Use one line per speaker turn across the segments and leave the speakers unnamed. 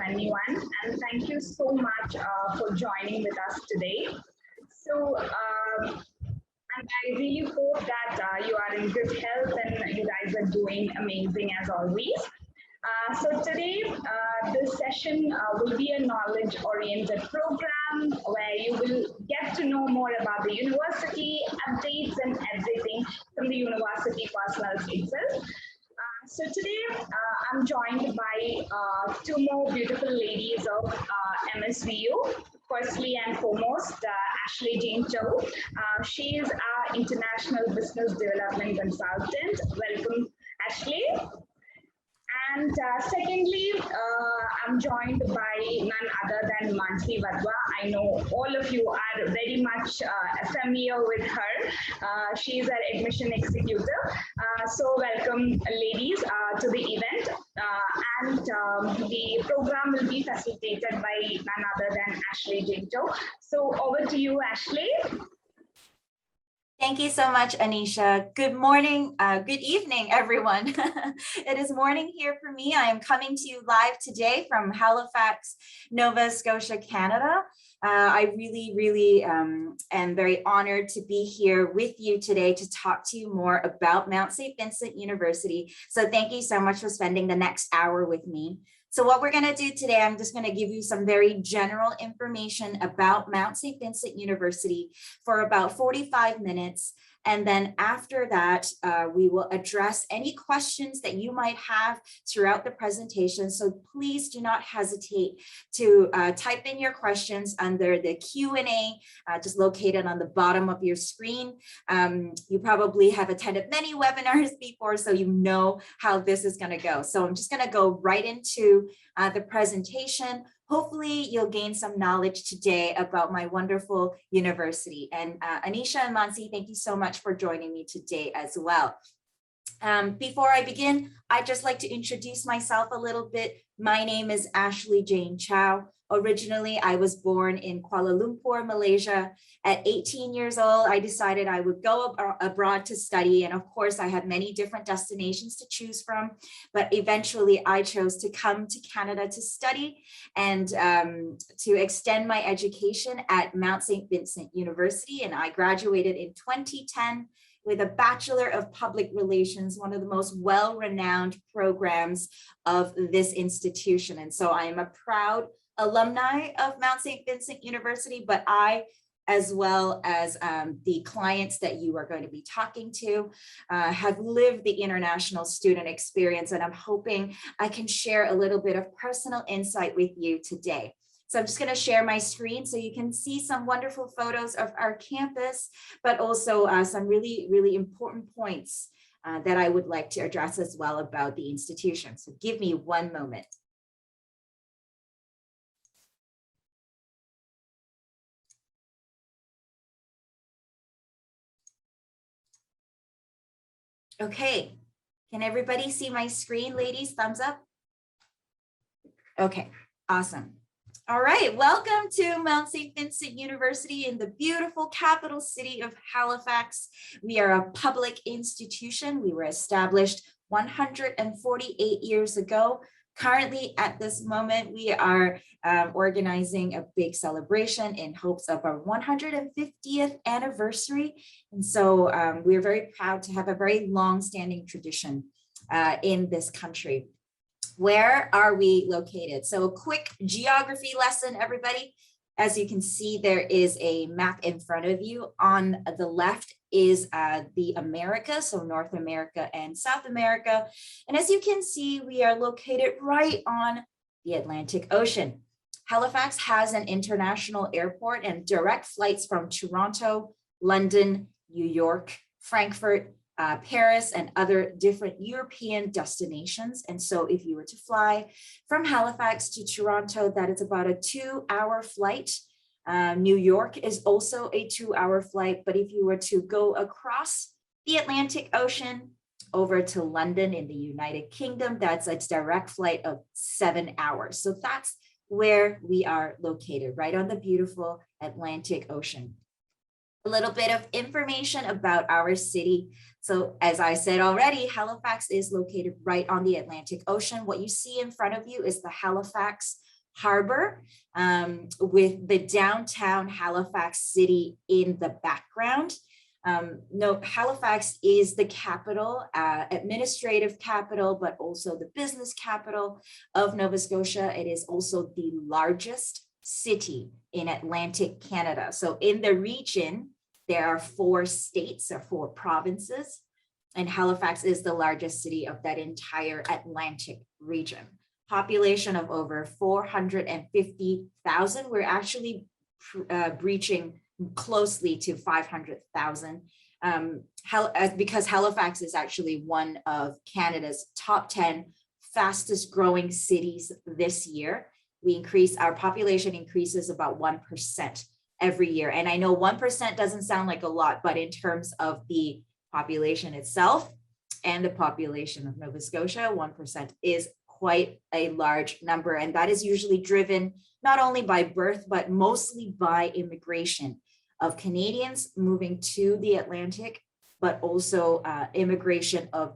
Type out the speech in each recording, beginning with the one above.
anyone, and thank you so much for joining with us today. So, and I really hope that you are in good health and you guys are doing amazing as always. So today, this session will be a knowledge-oriented program where you will get to know more about the university, updates and everything from the university personnel itself. So today, I'm joined by two more beautiful ladies of MSVU. Firstly and foremost, Ashley Jane Chow. She is our International Business Development Consultant. Welcome, Ashley. And secondly, I'm joined by none other than Mansi Vadwa. I know all of you are very much familiar with her. She's our admission executive. So welcome, ladies, to the event. And the program will be facilitated by none other than Ashley Jinto. So over to you, Ashley.
Thank you so much, Anisha. Good morning, good evening, everyone. It is morning here for me. I am coming to you live today from Halifax, Nova Scotia, Canada. I really am very honored to be here with you today to talk to you more about Mount St. Vincent University. So thank you so much for spending the next hour with me. So what we're going to do today, I'm just going to give you some very general information about Mount St. Vincent University for about 45 minutes. And then after that, we will address any questions that you might have throughout the presentation. So please do not hesitate to type in your questions under the Q&A, just located on the bottom of your screen. You probably have attended many webinars before, so you know how this is going to go. So I'm just going to go right into the presentation. Hopefully you'll gain some knowledge today about my wonderful university. And Anisha and Mansi, thank you so much for joining me today as well. Before I begin, I'd just like to introduce myself a little bit. My name is Ashley Jane Chow. Originally, I was born in Kuala Lumpur, Malaysia. At 18 years old, I decided I would go abroad to study. And of course, I had many different destinations to choose from. But eventually, I chose to come to Canada to study and to extend my education at Mount St. Vincent University. And I graduated in 2010 with a Bachelor of Public Relations, one of the most well-renowned programs of this institution. And so I am a proud alumni of Mount St. Vincent University, but I, as well as the clients that you are going to be talking to, have lived the international student experience, and I'm hoping I can share a little bit of personal insight with you today. So I'm just going to share my screen so you can see some wonderful photos of our campus, but also some really important points that I would like to address as well about the institution. So give me one moment. Okay, can everybody see my screen, ladies? Thumbs up. Okay, awesome. All right, welcome to Mount St. Vincent University in the beautiful capital city of Halifax. We are a public institution. We were established 148 years ago. Currently, at this moment, we are organizing a big celebration in hopes of our 150th anniversary. And so we're very proud to have a very long-standing tradition in this country. Where are we located? So a quick geography lesson, everybody. As you can see, there is a map in front of you. On the left is the Americas, so North America and South America. And as you can see, we are located right on the Atlantic Ocean. Halifax has an international airport and direct flights from Toronto, London, New York, Frankfurt, Paris, and other different European destinations. And so if you were to fly from Halifax to Toronto, that is about a 2-hour flight. New York is also a 2-hour flight, but if you were to go across the Atlantic Ocean over to London in the United Kingdom, that's a direct flight of 7 hours. So that's where we are located, right on the beautiful Atlantic Ocean. A little bit of information about our city. So as I said already, Halifax is located right on the Atlantic Ocean. What you see in front of you is the Halifax harbor with the downtown Halifax city in the background. No, Halifax is the capital, administrative capital, but also the business capital of Nova Scotia. It is also the largest city in Atlantic Canada. So in the region, there are 4 states or 4 provinces, and Halifax is the largest city of that entire Atlantic region. Population of over 450,000. We're actually breaching closely to 500,000 because Halifax is actually one of Canada's top 10 fastest growing cities this year. Our population increases about 1% every year. And I know 1% doesn't sound like a lot, but in terms of the population itself and the population of Nova Scotia, 1% is quite a large number. And that is usually driven not only by birth, but mostly by immigration of Canadians moving to the Atlantic, but also immigration of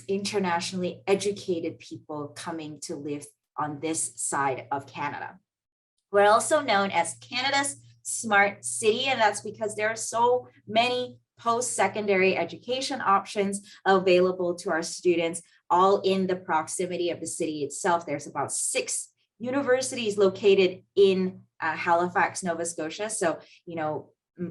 internationally educated people coming to live on this side of Canada. We're also known as Canada's smart city, and that's because there are so many post-secondary education options available to our students, all in the proximity of the city itself. There's about 6 universities located in Halifax, Nova Scotia. So,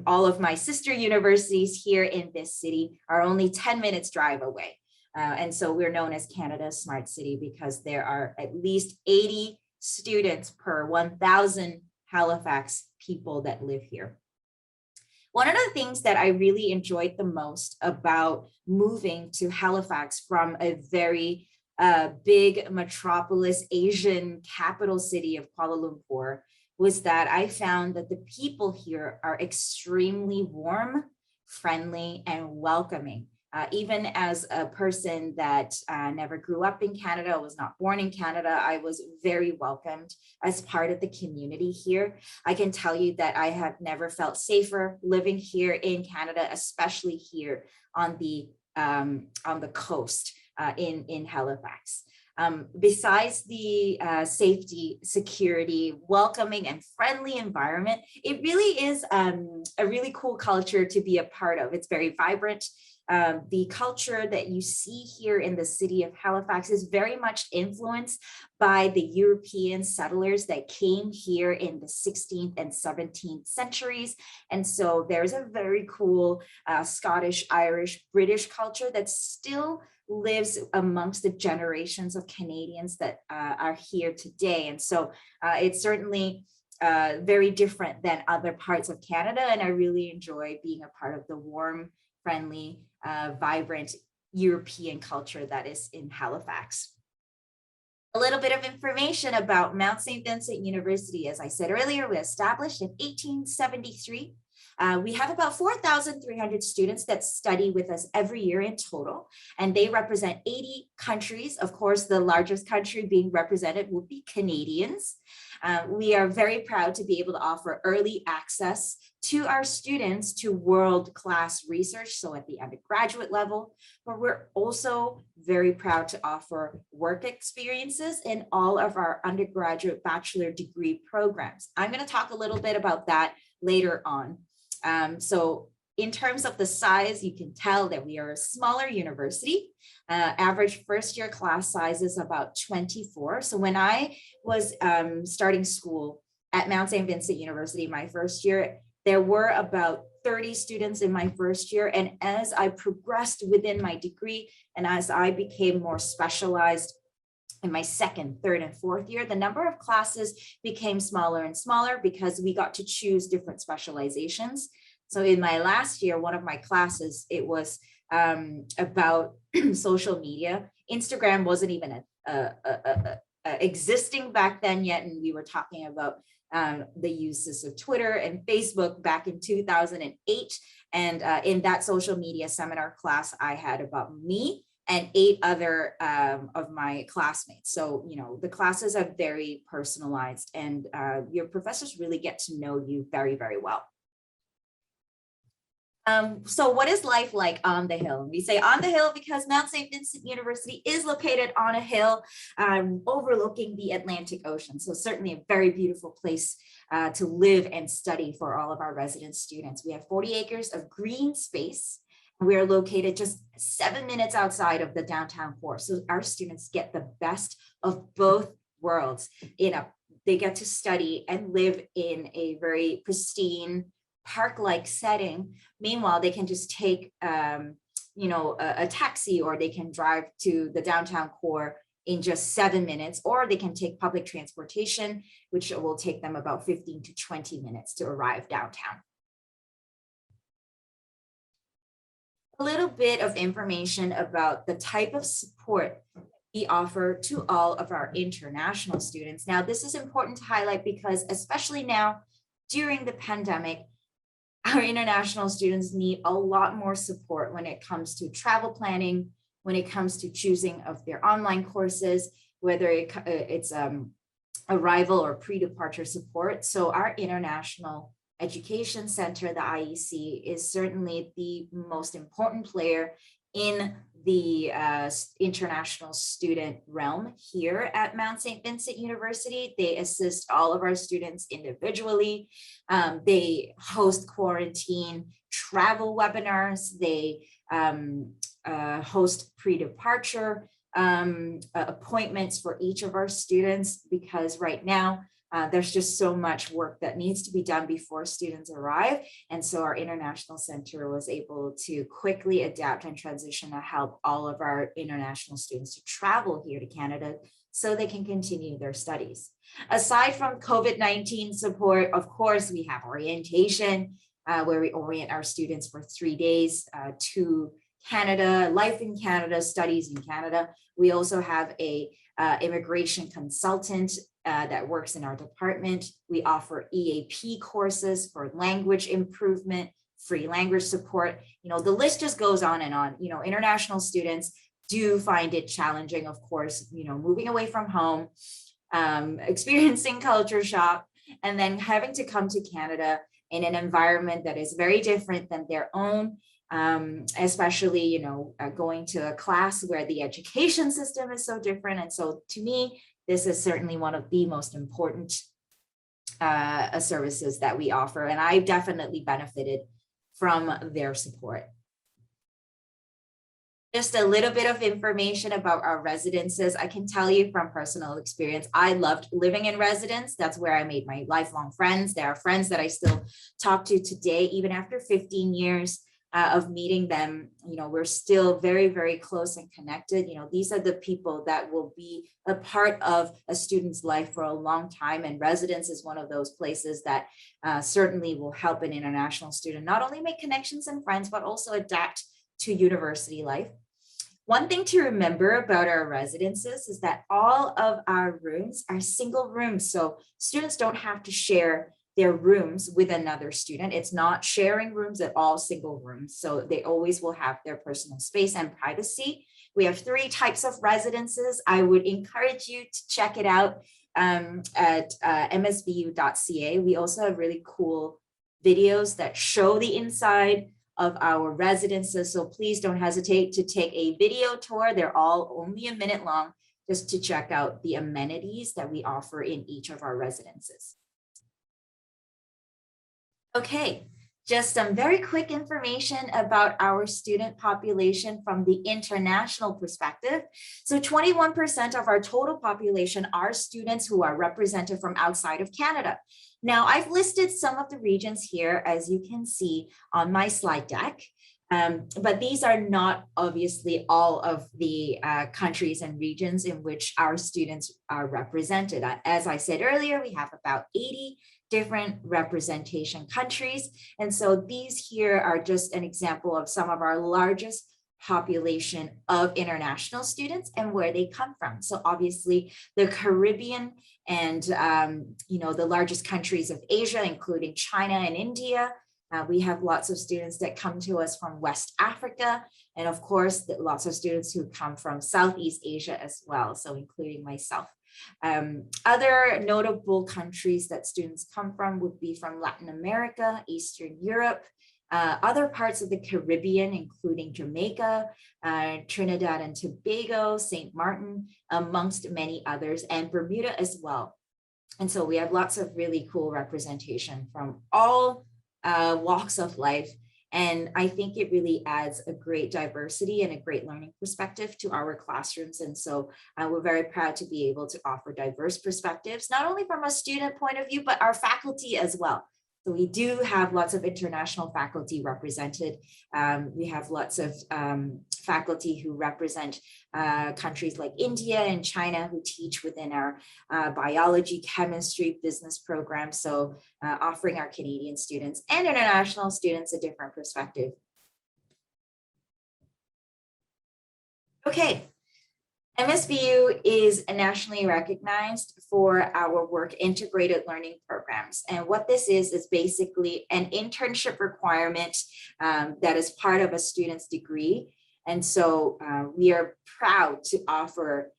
all of my sister universities here in this city are only 10 minutes drive away. And so we're known as Canada's smart city because there are at least 80 students per 1,000 Halifax people that live here. One of the things that I really enjoyed the most about moving to Halifax from a very big metropolis Asian capital city of Kuala Lumpur was that I found that the people here are extremely warm, friendly, and welcoming. Even as a person that never grew up in Canada, was not born in Canada, I was very welcomed as part of the community here. I can tell you that I have never felt safer living here in Canada, especially here on the coast in Halifax. Besides the safety, security, welcoming, and friendly environment, it really is a really cool culture to be a part of. It's very vibrant. The culture that you see here in the city of Halifax is very much influenced by the European settlers that came here in the 16th and 17th centuries. And so there's a very cool Scottish, Irish, British culture that still lives amongst the generations of Canadians that are here today. And so it's certainly very different than other parts of Canada. And I really enjoy being a part of the warm, friendly, vibrant European culture that is in Halifax. A little bit of information about Mount St. Vincent University. As I said earlier, we established in 1873. We have about 4,300 students that study with us every year in total, and they represent 80 countries. Of course, the largest country being represented would be Canadians. We are very proud to be able to offer early access to our students to world-class research, so at the undergraduate level, but we're also very proud to offer work experiences in all of our undergraduate bachelor degree programs. I'm going to talk a little bit about that later on. So in terms of the size, you can tell that we are a smaller university. Average first year class size is about 24. So when I was starting school at Mount St. Vincent University, my first year, there were about 30 students in my first year. And as I progressed within my degree and as I became more specialized in my second, third, and fourth year, the number of classes became smaller and smaller because we got to choose different specializations. So in my last year, one of my classes, it was about social media. Instagram wasn't even existing back then yet, and we were talking about the uses of Twitter and Facebook back in 2008. And in that social media seminar class, I had about me and 8 other of my classmates. So, the classes are very personalized, and your professors really get to know you very, very well. So what is life like on the hill? We say on the hill because Mount St. Vincent University is located on a hill overlooking the Atlantic Ocean. So certainly a very beautiful place to live and study for all of our resident students. We have 40 acres of green space. We are located just 7 minutes outside of the downtown core. So our students get the best of both worlds. They get to study and live in a very pristine, park-like setting. Meanwhile, they can just take, a taxi, or they can drive to the downtown core in just 7 minutes, or they can take public transportation, which will take them about 15 to 20 minutes to arrive downtown. A little bit of information about the type of support we offer to all of our international students. Now, this is important to highlight because especially now during the pandemic, our international students need a lot more support when it comes to travel planning, when it comes to choosing of their online courses, whether it's arrival or pre-departure support. So our International Education Center, the IEC, is certainly the most important player in the international student realm here at Mount St. Vincent University. They assist all of our students individually. They host quarantine travel webinars. They host pre-departure appointments for each of our students, because right now there's just so much work that needs to be done before students arrive. And so our International Center was able to quickly adapt and transition to help all of our international students to travel here to Canada so they can continue their studies. Aside from COVID-19 support, of course, we have orientation, where we orient our students for 3 days to Canada, life in Canada, studies in Canada. We also have a immigration consultant that works in our department. We offer EAP courses for language improvement, free language support. The list just goes on and on. International students do find it challenging, of course, moving away from home, experiencing culture shock, and then having to come to Canada in an environment that is very different than their own. Especially, going to a class where the education system is so different. And so to me, this is certainly one of the most important services that we offer. And I definitely benefited from their support. Just a little bit of information about our residences. I can tell you from personal experience, I loved living in residence. That's where I made my lifelong friends. There are friends that I still talk to today, even after 15 years. Of meeting them, we're still very, very close and connected. These are the people that will be a part of a student's life for a long time. And residence is one of those places that certainly will help an international student not only make connections and friends, but also adapt to university life. One thing to remember about our residences is that all of our rooms are single rooms. So students don't have to share their rooms with another student. It's not sharing rooms at all, single rooms. So they always will have their personal space and privacy. We have 3 types of residences. I would encourage you to check it out at msvu.ca. We also have really cool videos that show the inside of our residences. So please don't hesitate to take a video tour. They're all only a minute long, just to check out the amenities that we offer in each of our residences. Okay, just some very quick information about our student population from the international perspective. So 21% of our total population are students who are represented from outside of Canada. Now, I've listed some of the regions here, as you can see on my slide deck. But these are not obviously all of the countries and regions in which our students are represented. As I said earlier, we have about 80 different representation countries. And so these here are just an example of some of our largest population of international students and where they come from. So obviously the Caribbean and, the largest countries of Asia, including China and India. We have lots of students that come to us from West Africa, and of course, lots of students who come from Southeast Asia as well, so including myself. Other notable countries that students come from would be from Latin America, Eastern Europe, other parts of the Caribbean, including Jamaica, Trinidad and Tobago, St. Martin, amongst many others, and Bermuda as well. And so we have lots of really cool representation from all walks of life. And I think it really adds a great diversity and a great learning perspective to our classrooms. And so we're very proud to be able to offer diverse perspectives, not only from a student point of view, but our faculty as well. So we do have lots of international faculty represented. We have lots of faculty who represent countries like India and China who teach within our biology, chemistry, business program. So offering our Canadian students and international students a different perspective. Okay. MSBU is nationally recognized for our work integrated learning programs. And what this is basically an internship requirement that is part of a student's degree. And so we are proud to offer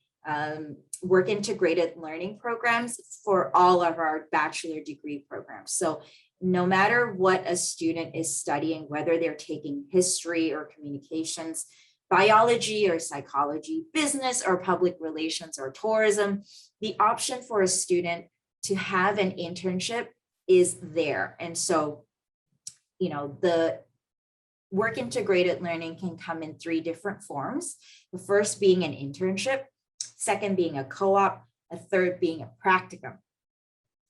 work integrated learning programs for all of our bachelor degree programs. So no matter what a student is studying, whether they're taking history or communications, biology or psychology, business or public relations or tourism, the option for a student to have an internship is there. And so, you know, the work integrated learning can come in 3 different forms. The first being an internship, second being a co-op, a third being a practicum.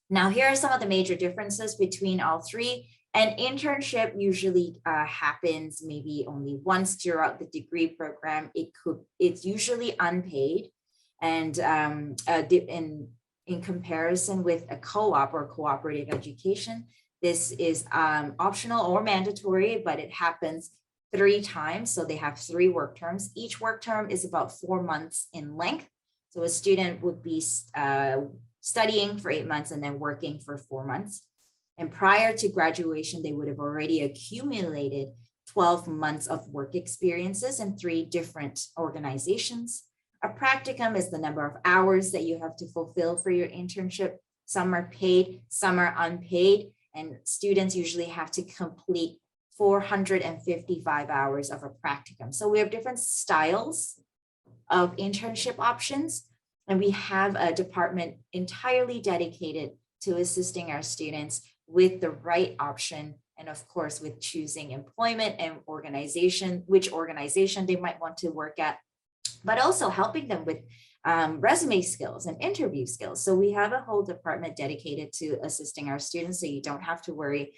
Now, here are some of the major differences between all 3. An internship usually happens maybe only once throughout the degree program. It's usually unpaid, and in comparison with a co-op or cooperative education, this is optional or mandatory, but it happens 3 times. So they have 3 work terms. Each work term is about 4 months in length. So a student would be studying for 8 months and then working for 4 months. And prior to graduation, they would have already accumulated 12 months of work experiences in 3 different organizations. A practicum is the number of hours that you have to fulfill for your internship. Some are paid, some are unpaid, and students usually have to complete 455 hours of a practicum. So we have different styles of internship options, and we have a department entirely dedicated to assisting our students with the right option, and of course with choosing employment and organization, which organization they might want to work at, but also helping them with resume skills and interview skills. So we have a whole department dedicated to assisting our students, so you don't have to worry.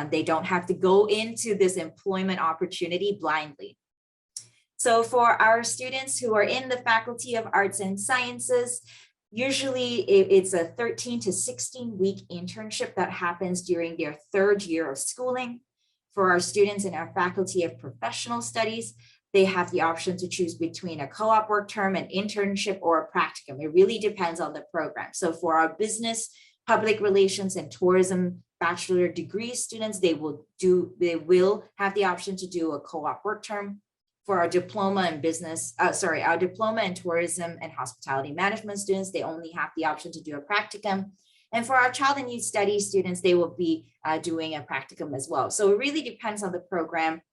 They don't have to go into this employment opportunity blindly. So for our students who are in the Faculty of Arts and Sciences, usually it's a 13 to 16-week internship that happens during their 3rd year of schooling. For our students in our Faculty of Professional Studies, they have the option to choose between a co-op work term, an internship, or a practicum. It really depends on the program. So for our business, public relations, and tourism bachelor degree students, they will have the option to do a co-op work term. For our diploma in our diploma in tourism and hospitality management students, they only have the option to do a practicum. And for our child and youth studies students, they will be doing a practicum as well. So it really depends on the program.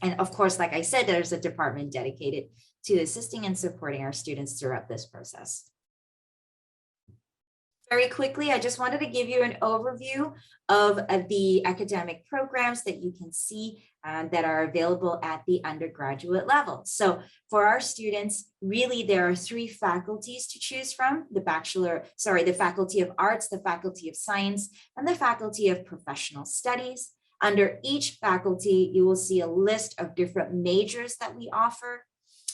And of course, like I said, there's a department dedicated to assisting and supporting our students throughout this process. Very quickly, I just wanted to give you an overview of the academic programs that you can see that are available at the undergraduate level. So for our students, really there are 3 faculties to choose from: the Faculty of Arts, the Faculty of Science, and the Faculty of Professional Studies. Under each faculty, you will see a list of different majors that we offer.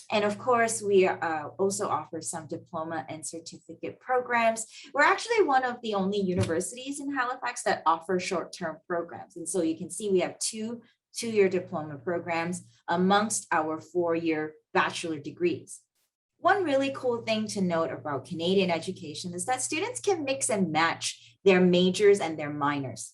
And of course, we also offer some diploma and certificate programs. We're actually one of the only universities in Halifax that offer short-term programs. And so you can see we have 2 2-year diploma programs amongst our 4-year bachelor degrees. One really cool thing to note about Canadian education is that students can mix and match their majors and their minors.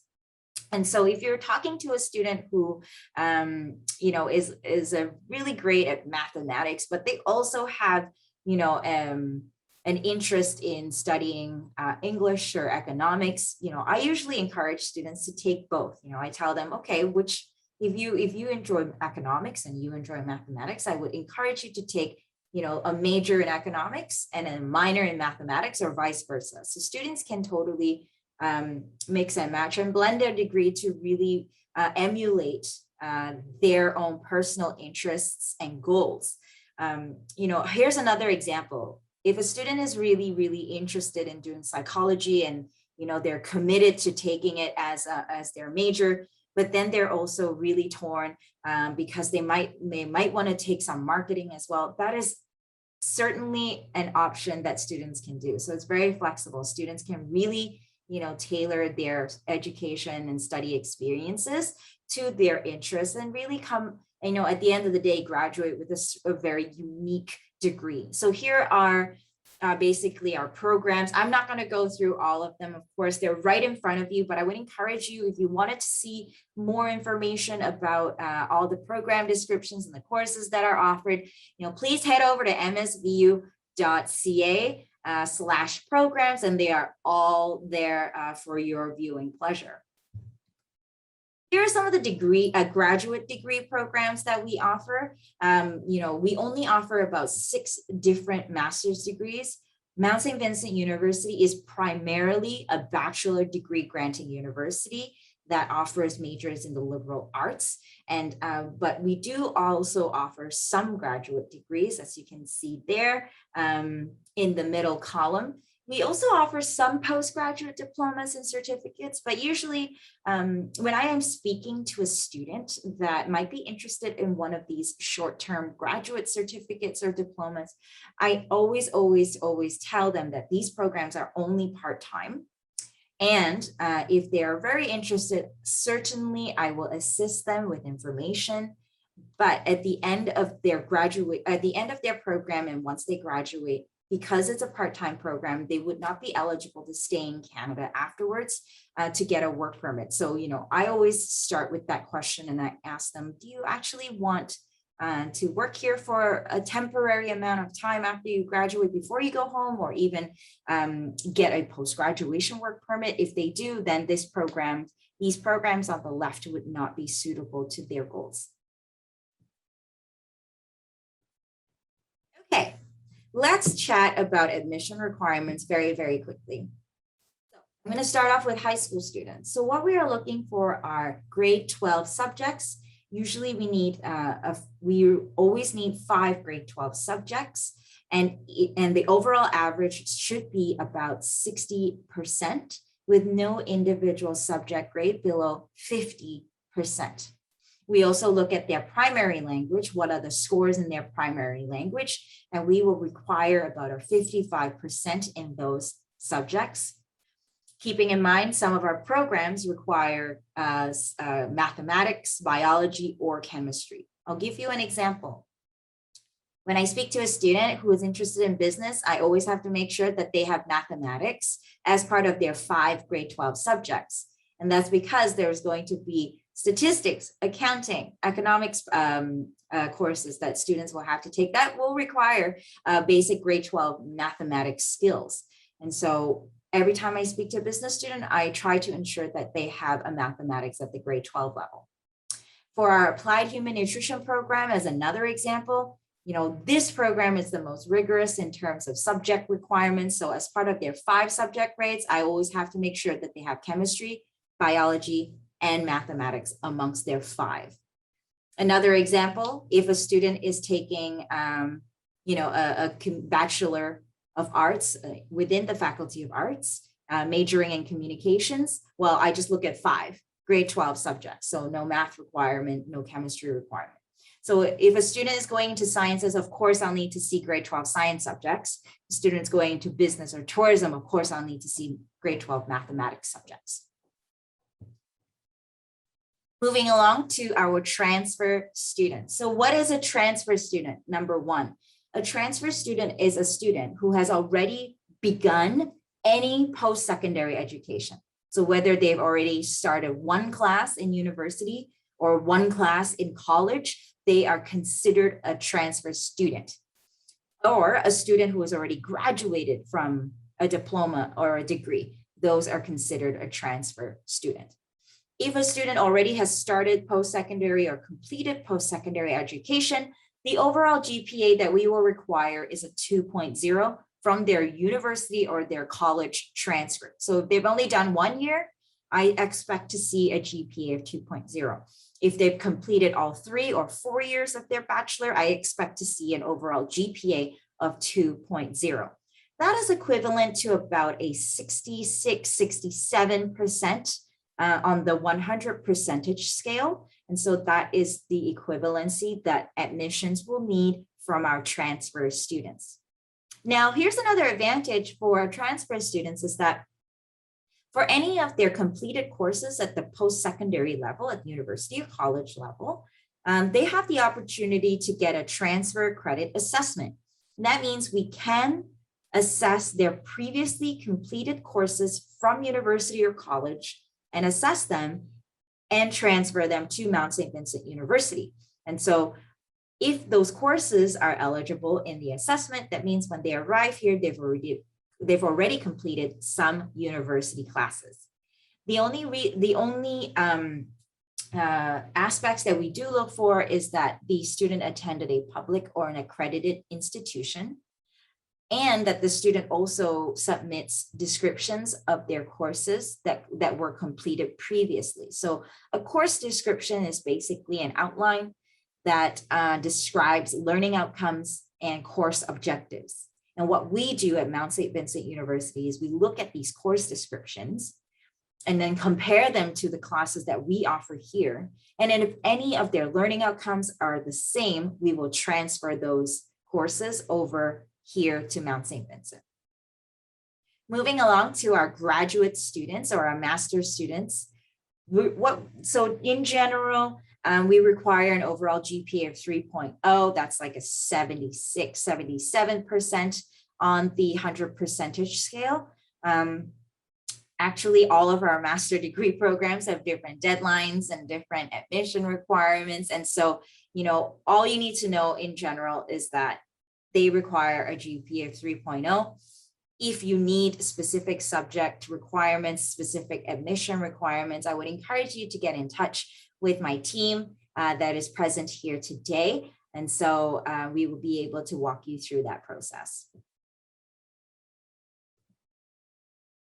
And so if you're talking to a student who, is really great at mathematics, but they also have, an interest in studying English or economics, I usually encourage students to take both. I tell them, okay, which if you enjoy economics and you enjoy mathematics, I would encourage you to take, a major in economics and a minor in mathematics, or vice versa. So students can totally mix and match and blend their degree to really emulate their own personal interests and goals. Here's another example. If a student is really, really interested in doing psychology and, they're committed to taking it as their major, but then they're also really torn because they might want to take some marketing as well. That is certainly an option that students can do. So it's very flexible. Students can really, tailor their education and study experiences to their interests and really come, at the end of the day, graduate with a very unique degree. So here are basically our programs. I'm not going to go through all of them. Of course, they're right in front of you, but I would encourage you, if you wanted to see more information about all the program descriptions and the courses that are offered, please head over to msvu.ca/programs, and they are all there for your viewing pleasure. Here are some of the graduate degree programs that we offer. We only offer about 6 different master's degrees. Mount St. Vincent University is primarily a bachelor degree granting university that offers majors in the liberal arts. But we do also offer some graduate degrees, as you can see there in the middle column. We also offer some postgraduate diplomas and certificates, but usually when I am speaking to a student that might be interested in one of these short-term graduate certificates or diplomas, I always tell them that these programs are only part-time. And if they are very interested, certainly I will assist them with information. But at the end of their program, and once they graduate, because it's a part-time program, they would not be eligible to stay in Canada afterwards to get a work permit. So, I always start with that question and I ask them, do you actually want to work here for a temporary amount of time after you graduate before you go home, or even get a post-graduation work permit? If they do, then these programs on the left would not be suitable to their goals. Okay. Let's chat about admission requirements very, very quickly. So I'm going to start off with high school students. So what we are looking for are grade 12 subjects. Usually we always need 5 grade 12 subjects, and the overall average should be about 60%, with no individual subject grade below 50%. We also look at their primary language. What are the scores in their primary language? And we will require about a 55% in those subjects. Keeping in mind, some of our programs require mathematics, biology, or chemistry. I'll give you an example. When I speak to a student who is interested in business, I always have to make sure that they have mathematics as part of their 5 grade 12 subjects. And that's because there's going to be statistics, accounting, economics courses that students will have to take that will require basic grade 12 mathematics skills. And so every time I speak to a business student, I try to ensure that they have a mathematics at the grade 12 level. For our applied human nutrition program, as another example, this program is the most rigorous in terms of subject requirements. So as part of their 5 subject grades, I always have to make sure that they have chemistry, biology, and mathematics amongst their 5. Another example, if a student is taking, a Bachelor of Arts within the Faculty of Arts, majoring in communications, well, I just look at 5 grade 12 subjects. So no math requirement, no chemistry requirement. So if a student is going into sciences, of course, I'll need to see grade 12 science subjects. Students going into business or tourism, of course, I'll need to see grade 12 mathematics subjects. Moving along to our transfer students. So what is a transfer student? Number 1, a transfer student is a student who has already begun any post-secondary education. So whether they've already started 1 class in university or 1 class in college, they are considered a transfer student. Or a student who has already graduated from a diploma or a degree, those are considered a transfer student. If a student already has started post-secondary or completed post-secondary education, the overall GPA that we will require is a 2.0 from their university or their college transcript. So if they've only done 1 year, I expect to see a GPA of 2.0. If they've completed all 3 or 4 years of their bachelor, I expect to see an overall GPA of 2.0. That is equivalent to about a 66, 67% on the 100 percentage scale. And so that is the equivalency that admissions will need from our transfer students. Now, here's another advantage for our transfer students is that for any of their completed courses at the post-secondary level, at university or college level, they have the opportunity to get a transfer credit assessment. And that means we can assess their previously completed courses from university or college and assess them and transfer them to Mount St. Vincent University. And so if those courses are eligible in the assessment, that means when they arrive here, they've already completed some university classes. The only aspects that we do look for is that the student attended a public or an accredited institution, and that the student also submits descriptions of their courses that were completed previously. So a course description is basically an outline that describes learning outcomes and course objectives. And what we do at Mount St. Vincent University is we look at these course descriptions and then compare them to the classes that we offer here. And then if any of their learning outcomes are the same, we will transfer those courses over here to Mount St. Vincent. Moving along to our graduate students or our master's students. So in general, we require an overall GPA of 3.0. That's like a 76, 77% on the 100 percentage scale. Actually, all of our master degree programs have different deadlines and different admission requirements. And so, all you need to know in general is that they require a GPA of 3.0. If you need specific subject requirements, specific admission requirements, I would encourage you to get in touch with my team that is present here today. And so we will be able to walk you through that process.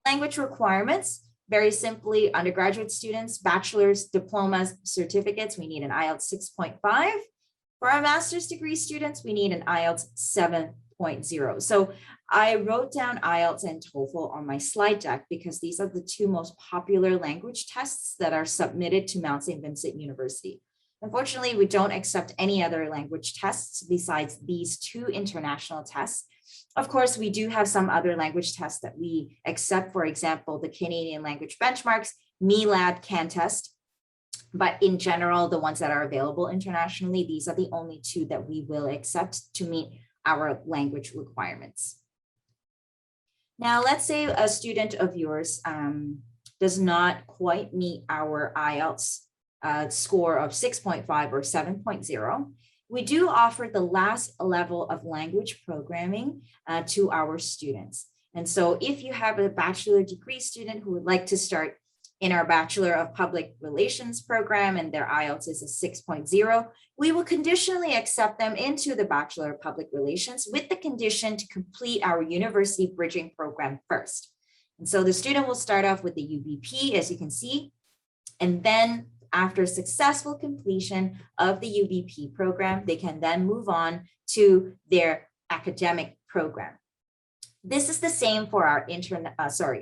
Language requirements, very simply, undergraduate students, bachelor's, diplomas, certificates, we need an IELTS 6.5. For our master's degree students, we need an IELTS 7.0. So I wrote down IELTS and TOEFL on my slide deck because these are the two most popular language tests that are submitted to Mount St. Vincent University. Unfortunately, we don't accept any other language tests besides these two international tests. Of course, we do have some other language tests that we accept, for example, the Canadian Language Benchmarks, MeLab Can Test. But in general, the ones that are available internationally, these are the only two that we will accept to meet our language requirements. Now, let's say a student of yours does not quite meet our IELTS score of 6.5 or 7.0. We do offer the last level of language programming to our students. And so if you have a bachelor degree student who would like to start in our Bachelor of Public Relations program and their IELTS is a 6.0, we will conditionally accept them into the Bachelor of Public Relations with the condition to complete our university bridging program first. And so the student will start off with the UBP, as you can see, and then after successful completion of the UBP program, they can then move on to their academic program. This is the same for our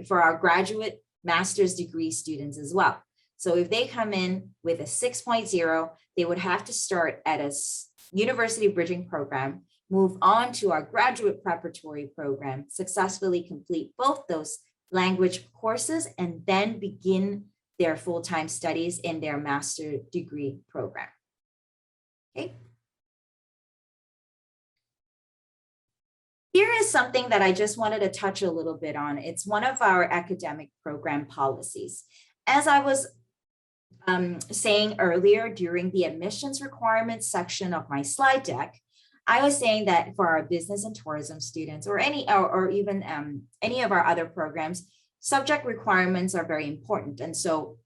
for our graduate master's degree students as well. So if they come in with a 6.0, they would have to start at a university bridging program, move on to our graduate preparatory program, successfully complete both those language courses, and then begin their full-time studies in their master degree program. Okay. Here is something that I just wanted to touch a little bit on. It's one of our academic program policies. As I was saying earlier during the admissions requirements section of my slide deck, I was saying that for our business and tourism students or even any of our other programs, subject requirements are very important. And so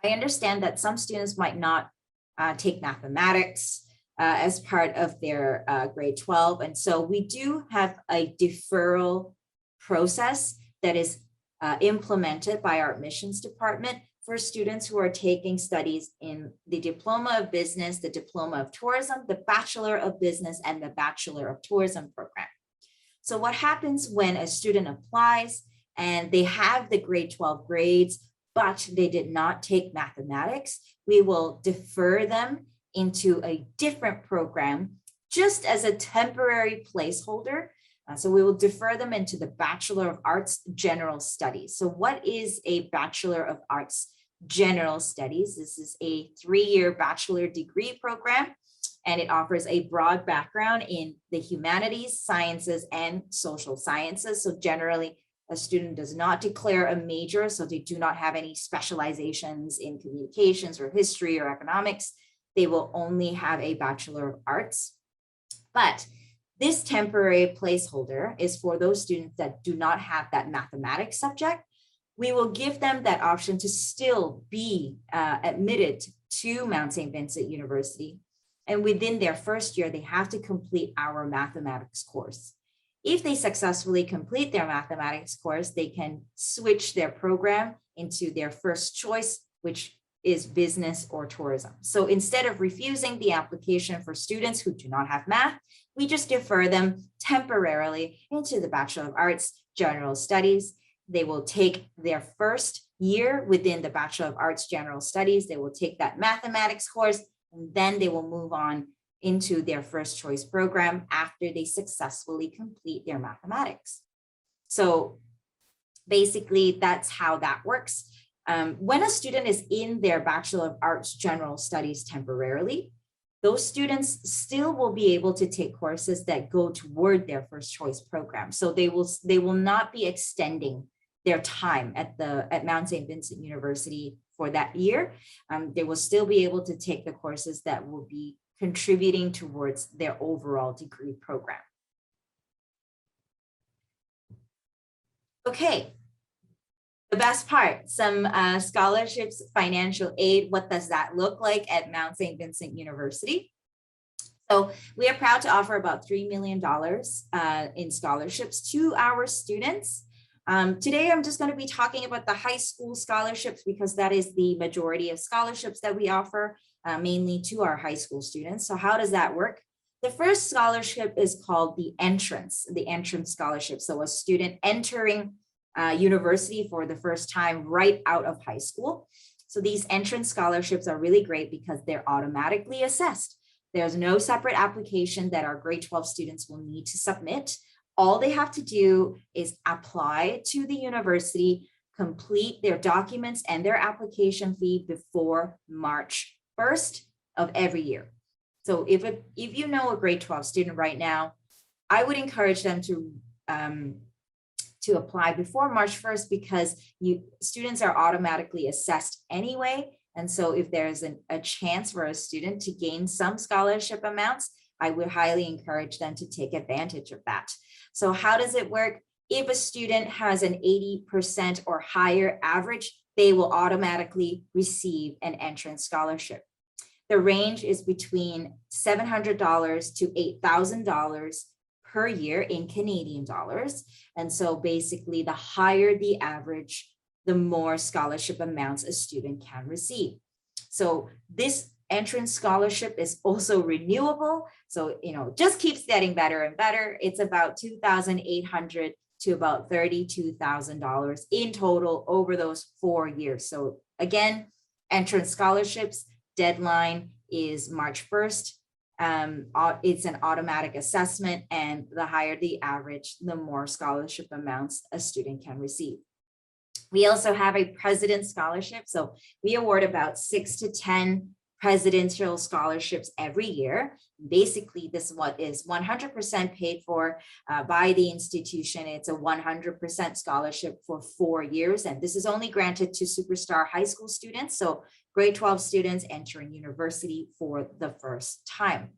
I understand that some students might not take mathematics as part of their grade 12. And so we do have a deferral process that is implemented by our admissions department for students who are taking studies in the Diploma of Business, the Diploma of Tourism, the Bachelor of Business, and the Bachelor of Tourism program. So what happens when a student applies and they have the grade 12 grades, but they did not take mathematics, we will defer them into a different program just as a temporary placeholder. So we will defer them into the Bachelor of Arts General Studies. So what is a Bachelor of Arts General Studies? This is a 3-year bachelor degree program, and it offers a broad background in the humanities, sciences, and social sciences. So generally, a student does not declare a major, so they do not have any specializations in communications or history or economics. They will only have a Bachelor of Arts. But this temporary placeholder is for those students that do not have that mathematics subject. We will give them that option to still be admitted to Mount St. Vincent University. And within their first year, they have to complete our mathematics course. If they successfully complete their mathematics course, they can switch their program into their first choice, which is business or tourism. So instead of refusing the application for students who do not have math, we just defer them temporarily into the Bachelor of Arts General Studies. They will take their first year within the Bachelor of Arts General Studies. They will take that mathematics course, and then they will move on into their first choice program after they successfully complete their mathematics. So basically, that's how that works. When a student is in their Bachelor of Arts General Studies temporarily, those students still will be able to take courses that go toward their first choice program. So they will not be extending their time at Mount St. Vincent University for that year. They will still be able to take the courses that will be contributing towards their overall degree program. Okay. The best part, some scholarships, financial aid. What does that look like at Mount St. Vincent University? So we are proud to offer about $3 million in scholarships to our students. Today, I'm just going to be talking about the high school scholarships because that is the majority of scholarships that we offer, mainly to our high school students. So how does that work? The first scholarship is called the entrance scholarship. So a student entering university for the first time right out of high school. So these entrance scholarships are really great because they're automatically assessed. There's no separate application that our grade 12 students will need to submit. All they have to do is apply to the university, complete their documents and their application fee before March 1st of every year. So if you know a grade 12 student right now, I would encourage them to apply before March 1st because students are automatically assessed anyway. And so if there's a chance for a student to gain some scholarship amounts, I would highly encourage them to take advantage of that. So how does it work? If a student has an 80% or higher average, they will automatically receive an entrance scholarship. The range is between $700 to $8,000 per year in Canadian dollars. And so basically, the higher the average, the more scholarship amounts a student can receive. So this entrance scholarship is also renewable. So, just keeps getting better and better. It's about $2,800 to about $32,000 in total over those 4 years. So again, entrance scholarships deadline is March 1st. It's an automatic assessment, and the higher the average, the more scholarship amounts a student can receive. We also have a president's scholarship. So we award about 6 to 10 presidential scholarships every year. Basically, this what is 100% paid for by the institution. It's a 100% scholarship for 4 years. And this is only granted to superstar high school students. So grade 12 students entering university for the first time.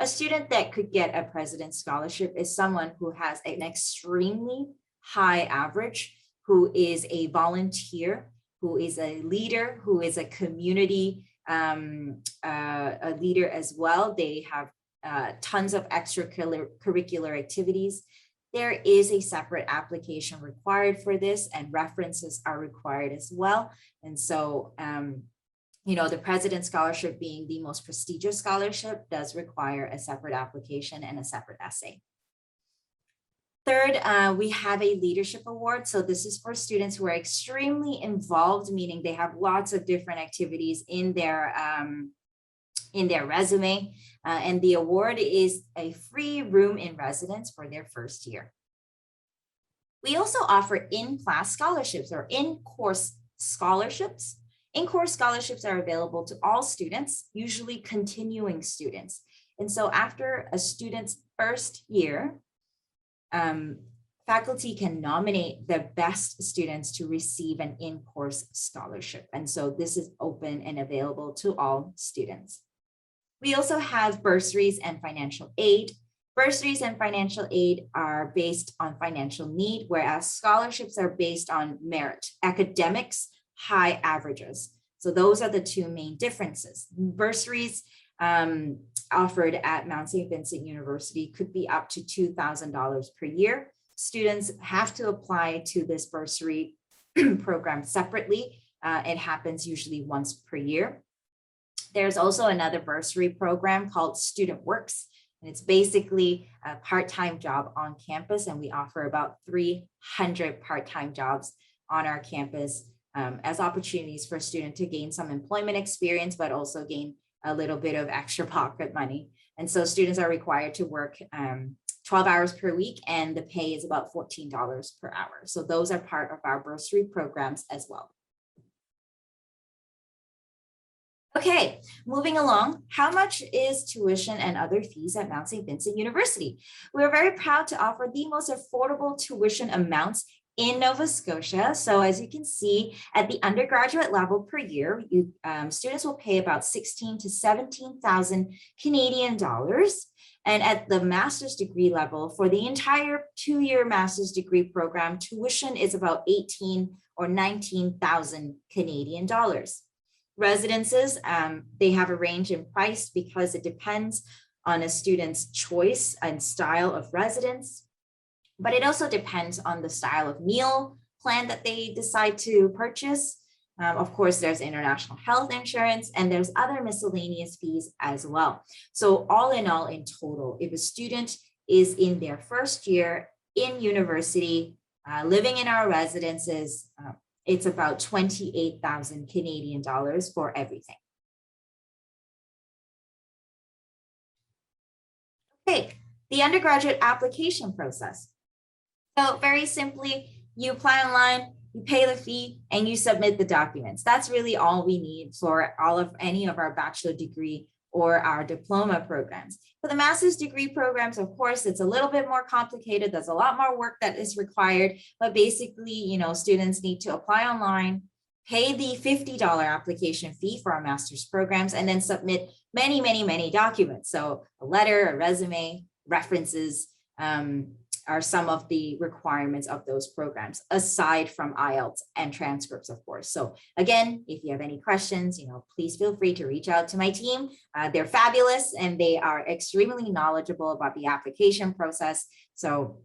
A student that could get a president's scholarship is someone who has an extremely high average, who is a volunteer who is a leader, who is a community a leader as well. They have tons of extracurricular activities. There is a separate application required for this, and references are required as well. And so, you know, the President's Scholarship being the most prestigious scholarship does require a separate application and a separate essay. Third, we have a leadership award. So this is for students who are extremely involved, meaning they have lots of different activities in their resume. And the award is a free room in residence for their first year. We also offer in-class scholarships or in-course scholarships. In-course scholarships are available to all students, usually continuing students. And so after a student's first year, faculty can nominate the best students to receive an in-course scholarship. And so this is open and available to all students. We also have bursaries and financial aid. Bursaries and financial aid are based on financial need, whereas scholarships are based on merit, academics, high averages. So those are the two main differences. Bursaries offered at Mount St. Vincent University could be up to $2,000 per year. Students have to apply to this bursary program separately. It happens usually once per year. There's also another bursary program called Student Works, and it's basically a part-time job on campus, and we offer about 300 part-time jobs on our campus as opportunities for a student to gain some employment experience, but also gain a little bit of extra pocket money. And so students are required to work 12 hours per week, and the pay is about $14 per hour. So those are part of our bursary programs as well. Okay, moving along, how much is tuition and other fees at Mount St. Vincent University? We're very proud to offer the most affordable tuition amounts in Nova Scotia. So as you can see, at the undergraduate level per year, students will pay about 16,000 to 17,000 Canadian dollars. And at the master's degree level, for the entire two-year master's degree program, tuition is about 18,000 or 19,000 Canadian dollars. Residences, they have a range in price because it depends on a student's choice and style of residence. But it also depends on the style of meal plan that they decide to purchase. Of course, there's international health insurance, and there's other miscellaneous fees as well. So all, in total, if a student is in their first year in university, living in our residences, it's about 28,000 Canadian dollars for everything. Okay, the undergraduate application process. So very simply, you apply online, you pay the fee, and you submit the documents. That's really all we need for any of our bachelor degree or our diploma programs. For the master's degree programs, of course, it's a little bit more complicated. There's a lot more work that is required, but basically, students need to apply online, pay the $50 application fee for our master's programs, and then submit many, many, many documents. So a letter, a resume, references, are some of the requirements of those programs, aside from IELTS and transcripts, of course. So again, if you have any questions, please feel free to reach out to my team. They're fabulous, and they are extremely knowledgeable about the application process. So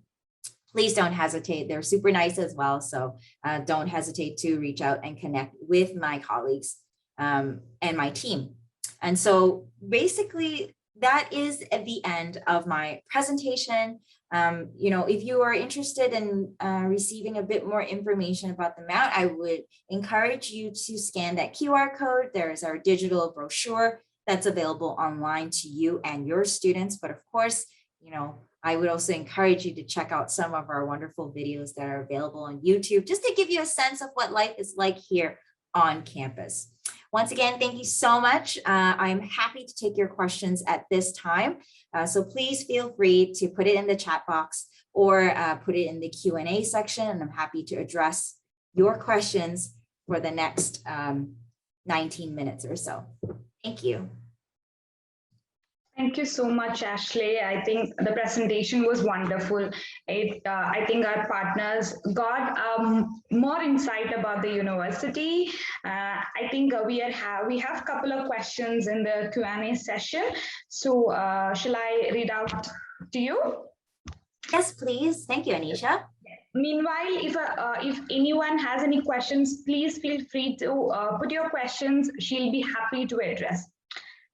please don't hesitate. They're super nice as well. So don't hesitate to reach out and connect with my colleagues and my team. And so basically, that is at the end of my presentation. If you are interested in receiving a bit more information about the Mount, I would encourage you to scan that QR code. There's our digital brochure that's available online to you and your students. But of course, I would also encourage you to check out some of our wonderful videos that are available on YouTube, just to give you a sense of what life is like here on campus. Once again, thank you so much. I'm happy to take your questions at this time. So please feel free to put it in the chat box or put it in the Q&A section, and I'm happy to address your questions for the next 19 minutes or so. Thank you.
Thank you so much, Ashley. I think the presentation was wonderful. I think our partners got more insight about the university. I think we have a couple of questions in the Q&A session. So shall I read out to you?
Yes, please. Thank you, Anisha.
Meanwhile, if anyone has any questions, please feel free to put your questions. She'll be happy to address.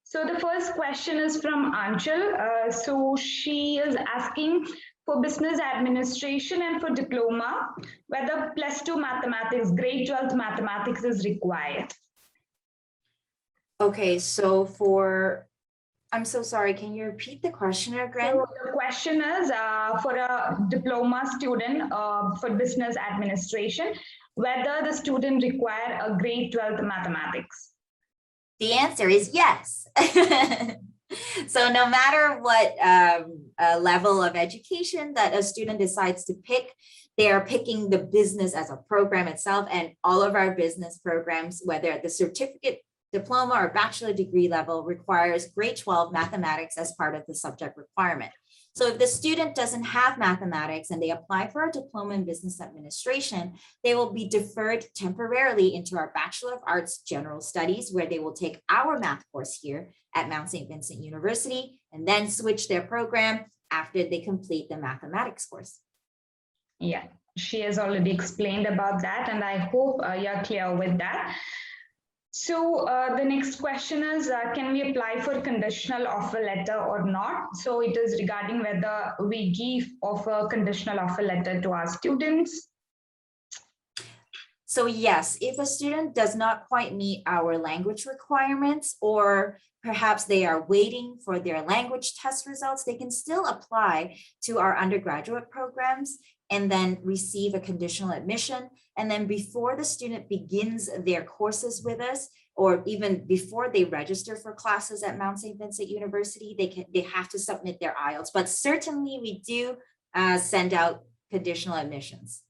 So the first question is from Anchal. So she is asking for business administration and for diploma, whether +2 mathematics, grade 12 mathematics is required.
Okay, so I'm so sorry, can you repeat the question again?
So the question is for a diploma student for business administration, whether the student require a grade 12 mathematics.
The answer is yes. So no matter what level of education that a student decides to pick, they are picking the business as a program itself, and all of our business programs, whether at the certificate, diploma, or bachelor degree level, requires grade 12 mathematics as part of the subject requirement. So if the student doesn't have mathematics and they apply for a diploma in business administration, they will be deferred temporarily into our Bachelor of Arts General Studies, where they will take our math course here at Mount St. Vincent University and then switch their program after they complete the mathematics course.
Yeah, she has already explained about that, and I hope you're clear with that. So the next question is, can we apply for conditional offer letter or not? So it is regarding whether we give offer conditional offer letter to our students.
So yes, if a student does not quite meet our language requirements, or perhaps they are waiting for their language test results, they can still apply to our undergraduate programs and then receive a conditional admission. And then before the student begins their courses with us, or even before they register for classes at Mount St. Vincent University, they have to submit their IELTS. But certainly we do send out conditional admissions.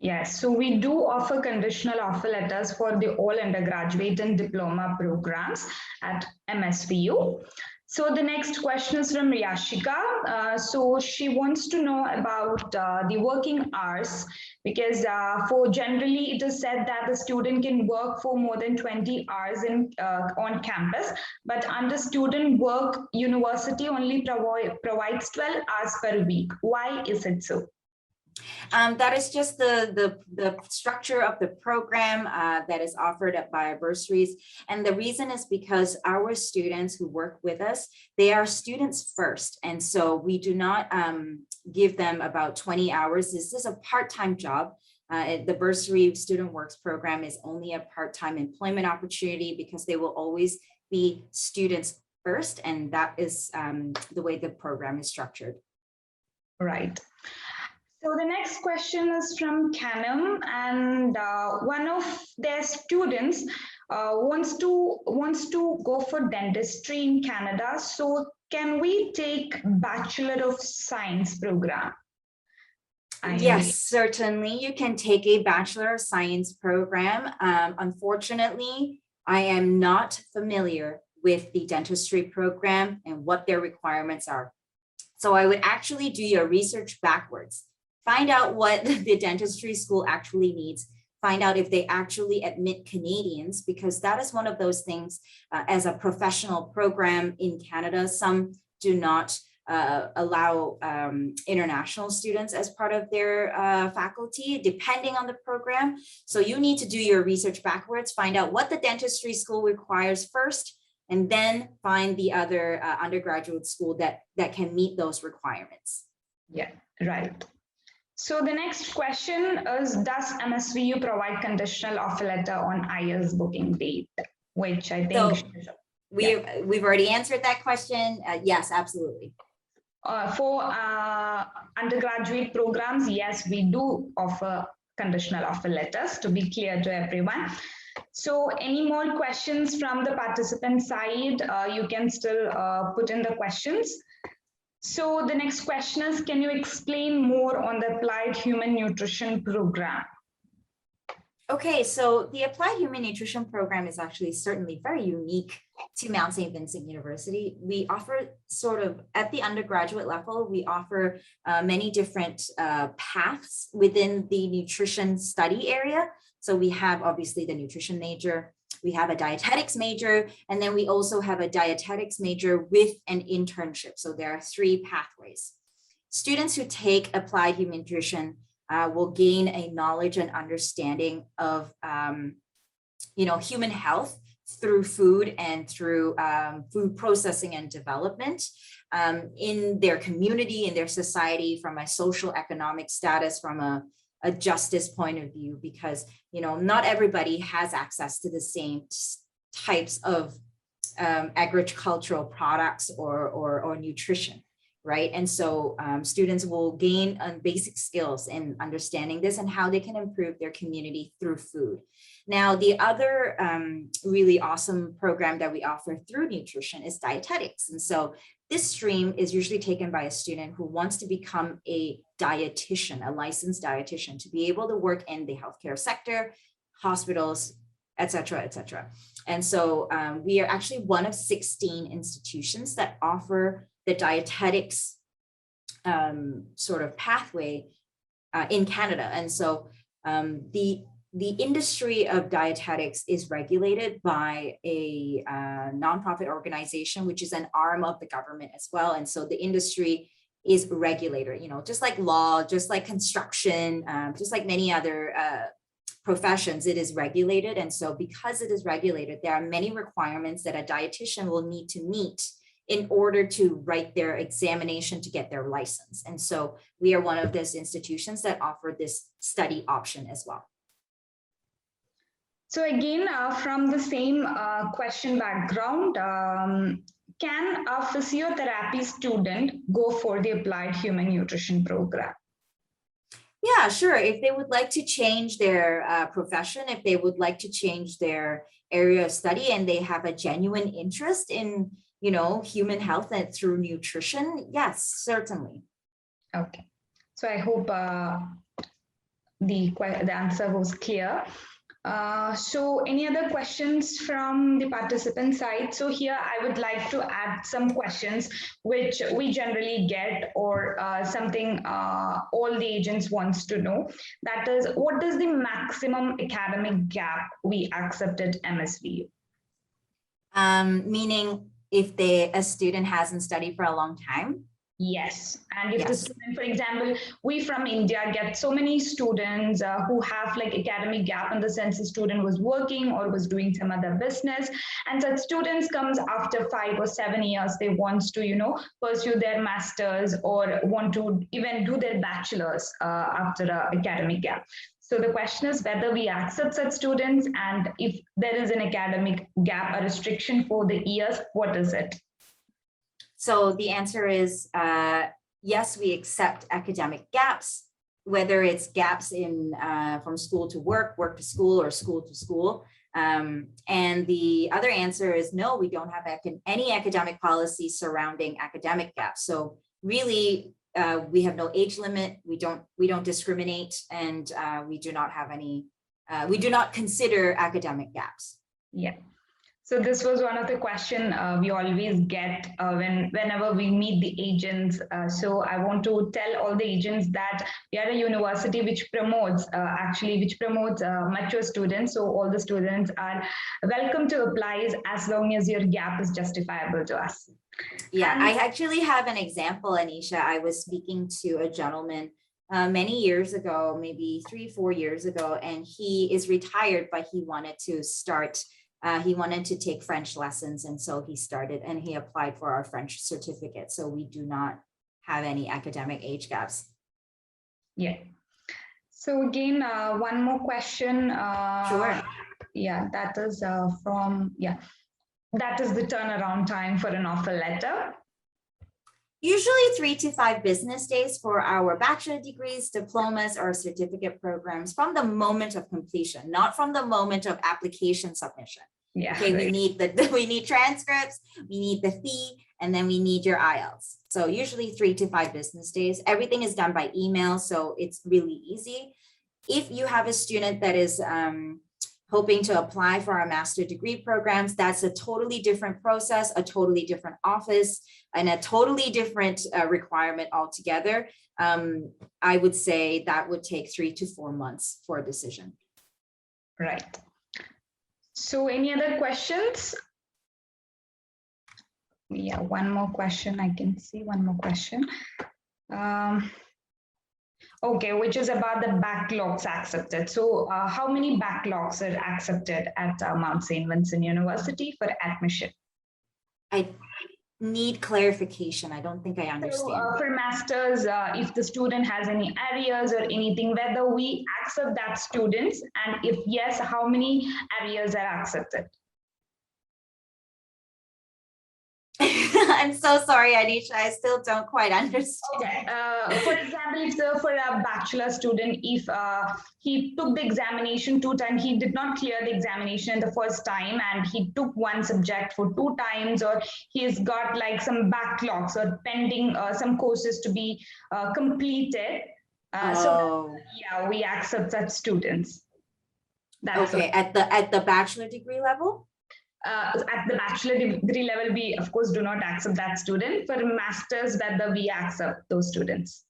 Yes, so we do offer conditional offer letters for the all undergraduate and diploma programs at MSVU. So the next question is from Riyashika. So she wants to know about the working hours, because for generally it is said that the student can work for more than 20 hours on campus, but under student work, university only provides 12 hours per week. Why is it so?
That is just the structure of the program that is offered by bursaries. And the reason is because our students who work with us, they are students first. And so we do not give them about 20 hours. This is a part-time job. The bursary student works program is only a part-time employment opportunity because they will always be students first. And that is the way the program is structured.
Right. So the next question is from Canem, and one of their students wants to go for dentistry in Canada. So can we take Bachelor of Science program?
Yes, certainly. You can take a Bachelor of Science program. Unfortunately, I am not familiar with the dentistry program and what their requirements are. So I would actually do your research backwards. Find out what the dentistry school actually needs. Find out if they actually admit Canadians, because that is one of those things as a professional program in Canada. Some do not allow international students as part of their faculty, depending on the program. So you need to do your research backwards, find out what the dentistry school requires first, and then find the other undergraduate school that can meet those requirements.
Yeah, right. So the next question is, does MSVU provide conditional offer letter on IELTS booking date? Which I think
so we've already answered that question. Yes, absolutely.
For undergraduate programs, yes, we do offer conditional offer letters, to be clear to everyone. So any more questions from the participant side, you can still put in the questions. So the next question is, can you explain more on the Applied Human Nutrition program?
Okay, so the Applied Human Nutrition program is actually certainly very unique to Mount St. Vincent University. We offer sort of at the undergraduate level, we offer many different paths within the nutrition study area. So we have obviously the nutrition major, we have a dietetics major, and then we also have a dietetics major with an internship. So there are 3 pathways. Students who take Applied Human Nutrition will gain a knowledge and understanding of human health through food and through food processing and development in their community, in their society, from a social economic status, from a justice point of view, because not everybody has access to the same types of agricultural products or nutrition. Right. And so students will gain basic skills in understanding this and how they can improve their community through food. Now, the other really awesome program that we offer through nutrition is dietetics. And so this stream is usually taken by a student who wants to become a dietitian, a licensed dietitian, to be able to work in the healthcare sector, hospitals, et cetera, et cetera. And so we are actually one of 16 institutions that offer the dietetics sort of pathway in Canada. And so the industry of dietetics is regulated by a nonprofit organization, which is an arm of the government as well. And so the industry is regulated, just like law, just like construction, just like many other professions, it is regulated. And so because it is regulated, there are many requirements that a dietitian will need to meet in order to write their examination to get their license. And so we are one of those institutions that offer this study option as well.
So again, from the same question background, can a physiotherapy student go for the Applied Human Nutrition program?
Yeah, sure. If they would like to change their profession, if they would like to change their area of study and they have a genuine interest in human health and through nutrition, yes, certainly.
Okay. So I hope the answer was clear. So any other questions from the participant side? So here I would like to add some questions which we generally get, or something all the agents wants to know. That is, what is the maximum academic gap we accept at MSVU?
Meaning if a student hasn't studied for a long time?
Yes. And if the student, for example, we from India get so many students who have like academic gap, in the sense the student was working or was doing some other business, and such students comes after 5 or 7 years, they want to, pursue their masters or want to even do their bachelor's after an academic gap. So the question is whether we accept such students, and if there is an academic gap, a restriction for the years, what is it?
So the answer is yes, we accept academic gaps, whether it's gaps in from school to work, work to school, or school to school. And the other answer is no, we don't have any academic policy surrounding academic gaps. So really, we have no age limit. We don't discriminate, and we do not have any. We do not consider academic gaps.
Yeah. So this was one of the questions we always get whenever we meet the agents. So I want to tell all the agents that we are a university which promotes mature students. So all the students are welcome to apply as long as your gap is justifiable to us.
Yeah, I actually have an example, Anisha. I was speaking to a gentleman many years ago, maybe 3-4 years ago, and he is retired, but he wanted to start. He wanted to take French lessons, and so he started and he applied for our French certificate. So we do not have any academic age gaps.
Yeah. So again, one more question.
Sure.
Yeah, that is that is the turnaround time for an offer letter.
Usually 3 to 5 business days for our bachelor degrees, diplomas, or certificate programs from the moment of completion, not from the moment of application submission.
Yeah.
Okay, right. we need transcripts, we need the fee, and then we need your IELTS. So usually 3 to 5 business days. Everything is done by email, so it's really easy. If you have a student that is hoping to apply for our master degree programs, that's a totally different process, a totally different office, and a totally different requirement altogether. I would say that would take 3 to 4 months for a decision.
Right. So any other questions? Yeah, one more question. I can see one more question. Okay, which is about the backlogs accepted. So how many backlogs are accepted at Mount St. Vincent University for admission?
I need clarification. I don't think I understand.
So for masters, if the student has any arrears or anything, whether we accept that students, and if yes, how many arrears are accepted?
I'm so sorry, Anisha. I still don't quite understand.
Okay. For example, if for a bachelor student, if he took the examination 2 times, he did not clear the examination the first time, and he took one subject for 2 times, or he's got like some backlogs or pending some courses to be completed. So yeah, we accept such students. That's
okay. At the bachelor degree level?
At the bachelor degree level, we of course do not accept that student. For masters, whether we accept those students.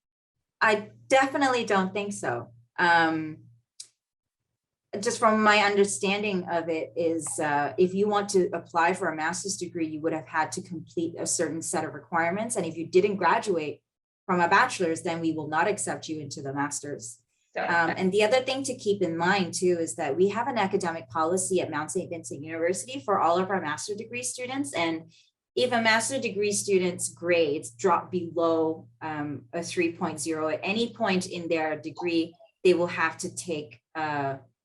I definitely don't think so. Just from my understanding of it is, if you want to apply for a master's degree, you would have had to complete a certain set of requirements. And if you didn't graduate from a bachelor's, then we will not accept you into the master's. And the other thing to keep in mind too is that we have an academic policy at Mount St. Vincent University for all of our master degree students. And if a master degree student's grades drop below a 3.0 at any point in their degree, they will have to take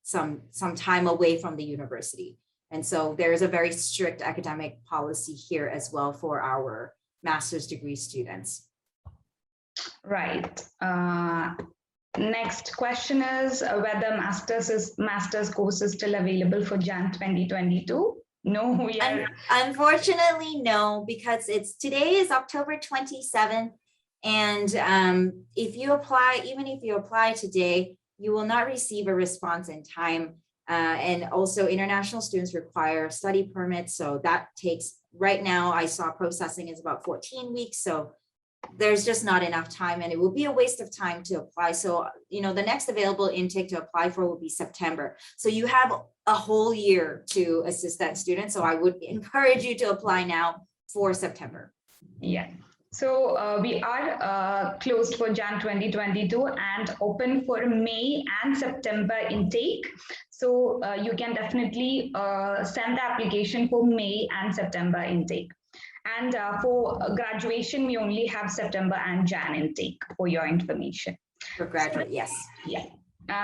some time away from the university. And so there is a very strict academic policy here as well for our master's degree students.
Right. Next question is whether master's course is still available for Jan 2022. No, we are.
Unfortunately, no, because today is October 27th. And if you apply, even if you apply today, you will not receive a response in time. And also international students require study permits. So that takes, right now I saw processing is about 14 weeks. So there's just not enough time, and it will be a waste of time to apply. So, the next available intake to apply for will be September. So you have a whole year to assist that student. So I would encourage you to apply now for September.
Yeah. So we are closed for Jan 2022 and open for May and September intake. So you can definitely send the application for May and September intake. And for graduation, we only have September and Jan intake for your information.
For graduate, yes.
Yeah.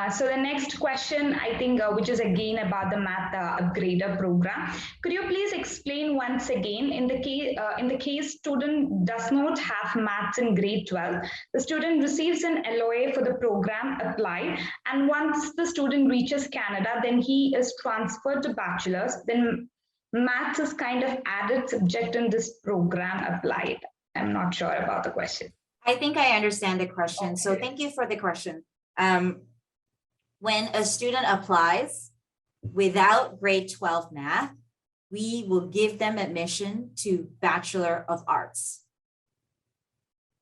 So the next question, I think, which is again about the math upgrader program. Could you please explain once again, in the case student does not have maths in grade 12, the student receives an LOA for the program applied, and once the student reaches Canada, then he is transferred to bachelor's, then maths is kind of added subject in this program applied. I'm not sure about the question.
I think I understand the question. Okay. So thank you for the question. When a student applies without grade 12 math, we will give them admission to Bachelor of Arts.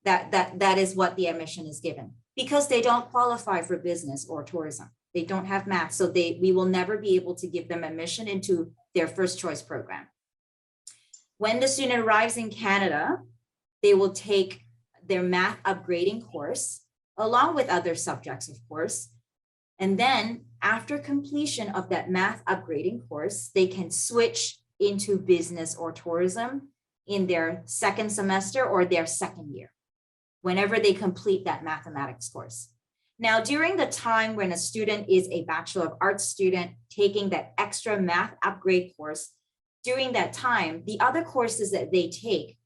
That is what the admission is given, because they don't qualify for business or tourism. They don't have math, so we will never be able to give them admission into their first choice program. When the student arrives in Canada, they will take their math upgrading course along with other subjects, of course. And then after completion of that math upgrading course, they can switch into business or tourism in their second semester or their second year, whenever they complete that mathematics course. Now, during the time when a student is a Bachelor of Arts student taking that extra math upgrade course, during that time, the other courses that they take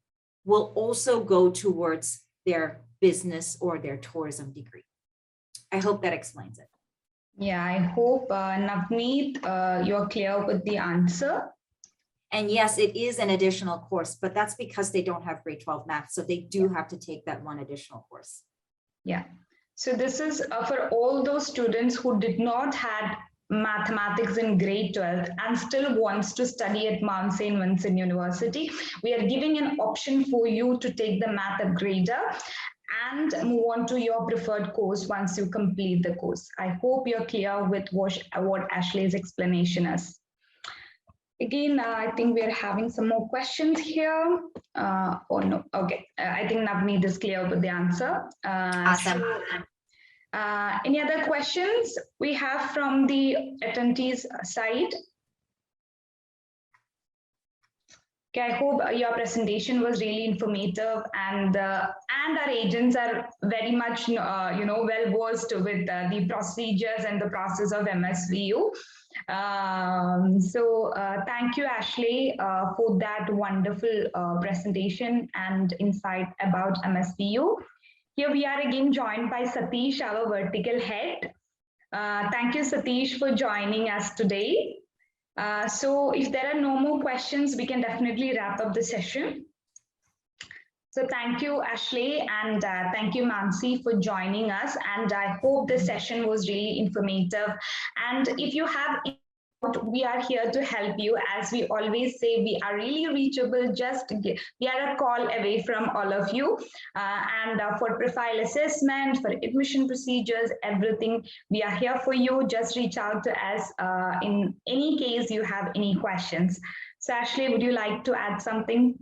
will also go towards their business or their tourism degree. I hope that explains it.
Yeah, I hope, Navneet, you're clear with the answer.
And yes, it is an additional course, but that's because they don't have grade 12 math. So they do have to take that one additional course.
Yeah. So this is for all those students who did not had mathematics in grade 12 and still wants to study at Mount St. Vincent University. We are giving an option for you to take the math upgrader and move on to your preferred course once you complete the course. I hope you're clear with what Ashley's explanation is. Again, I think we're having some more questions here. Oh no, okay. I think Navneet is clear with the answer.
Awesome.
Any other questions we have from the attendees side? Okay, I hope your presentation was really informative, and our agents are very much well versed with the procedures and the process of MSVU. So thank you, Ashley, for that wonderful presentation and insight about MSVU. Here we are again joined by Satish, our vertical head. Thank you, Satish, for joining us today. So if there are no more questions, we can definitely wrap up the session. So thank you, Ashley, and thank you, Mansi, for joining us. And I hope this session was really informative. And if you have, we are here to help you. As we always say, we are really reachable. We are a call away from all of you. And for profile assessment, for admission procedures, everything, we are here for you. Just reach out to us in any case you have any questions. So Ashley, would you like to add something?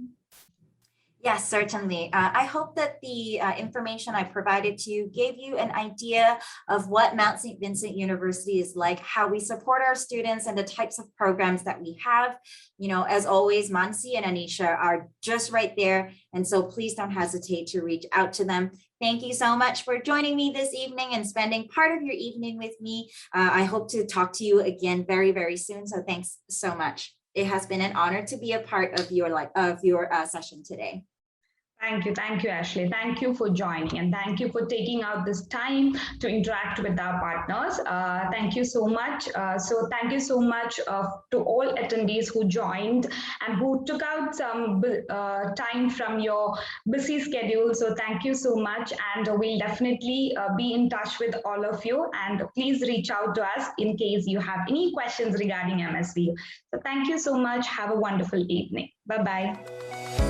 Yes, certainly. I hope that the information I provided to you gave you an idea of what Mount St. Vincent University is like, how we support our students, and the types of programs that we have. You know, as always, Mansi and Anisha are just right there. And so please don't hesitate to reach out to them. Thank you so much for joining me this evening and spending part of your evening with me. I hope to talk to you again very, very soon. So thanks so much. It has been an honor to be a part of your session today.
Thank you, Ashley. Thank you for joining, and thank you for taking out this time to interact with our partners. Thank you so much. So thank you so much to all attendees who joined and who took out some time from your busy schedule. So thank you so much, and we'll definitely be in touch with all of you. And please reach out to us in case you have any questions regarding MSV. So thank you so much. Have a wonderful evening. Bye-bye.